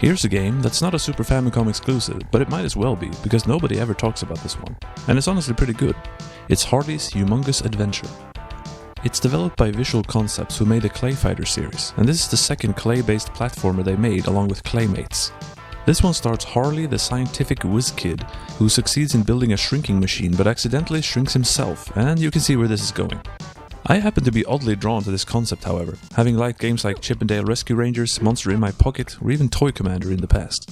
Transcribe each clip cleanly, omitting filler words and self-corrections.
Here's a game that's not a Super Famicom exclusive, but it might as well be, because nobody ever talks about this one. And it's honestly pretty good. It's Harley's Humongous Adventure. It's developed by Visual Concepts, who made the Clay Fighter series, and this is the second clay-based platformer they made along with Claymates. This one stars Harley, the scientific whiz kid, who succeeds in building a shrinking machine but accidentally shrinks himself, and you can see where this is going. I happen to be oddly drawn to this concept, however, having liked games like Chip and Dale Rescue Rangers, Monster in My Pocket, or even Toy Commander in the past.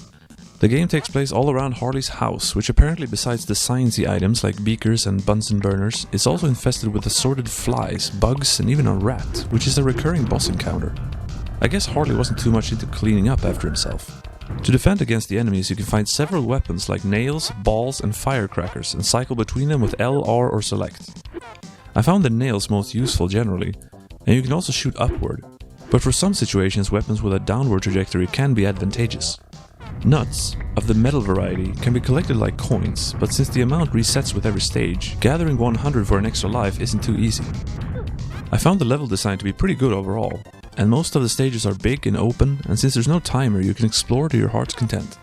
The game takes place all around Harley's house, which apparently besides the sciencey items like beakers and Bunsen burners, is also infested with assorted flies, bugs, and even a rat, which is a recurring boss encounter. I guess Harley wasn't too much into cleaning up after himself. To defend against the enemies, you can find several weapons like nails, balls, and firecrackers, and cycle between them with L, R, or select. I found the nails most useful generally, and you can also shoot upward, but for some situations weapons with a downward trajectory can be advantageous. Nuts, of the metal variety, can be collected like coins, but since the amount resets with every stage, gathering 100 for an extra life isn't too easy. I found the level design to be pretty good overall, and most of the stages are big and open, and since there's no timer you can explore to your heart's content.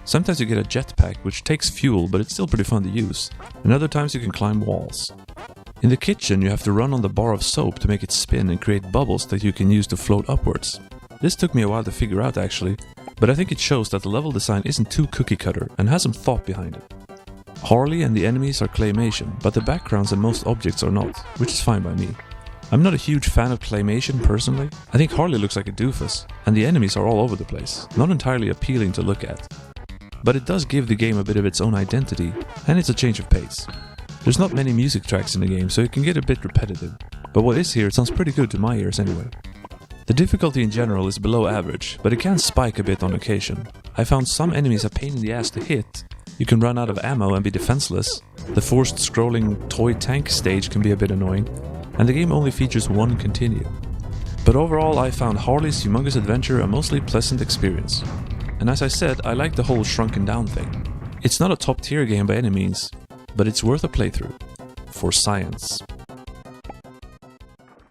Sometimes you get a jetpack which takes fuel, but it's still pretty fun to use, and other times you can climb walls. In the kitchen you have to run on the bar of soap to make it spin and create bubbles that you can use to float upwards. This took me a while to figure out actually, but I think it shows that the level design isn't too cookie cutter and has some thought behind it. Harley and the enemies are claymation, but the backgrounds and most objects are not, which is fine by me. I'm not a huge fan of claymation personally. I think Harley looks like a doofus, and the enemies are all over the place, not entirely appealing to look at. But it does give the game a bit of its own identity, and it's a change of pace. There's not many music tracks in the game, so it can get a bit repetitive, but what is here sounds pretty good to my ears anyway. The difficulty in general is below average, but it can spike a bit on occasion. I found some enemies a pain in the ass to hit. You can run out of ammo and be defenseless. The forced scrolling toy tank stage can be a bit annoying, and the game only features one continue. But overall I found Harley's Humongous Adventure a mostly pleasant experience. And as I said, I like the whole shrunken down thing. It's not a top tier game by any means, but it's worth a playthrough. For science.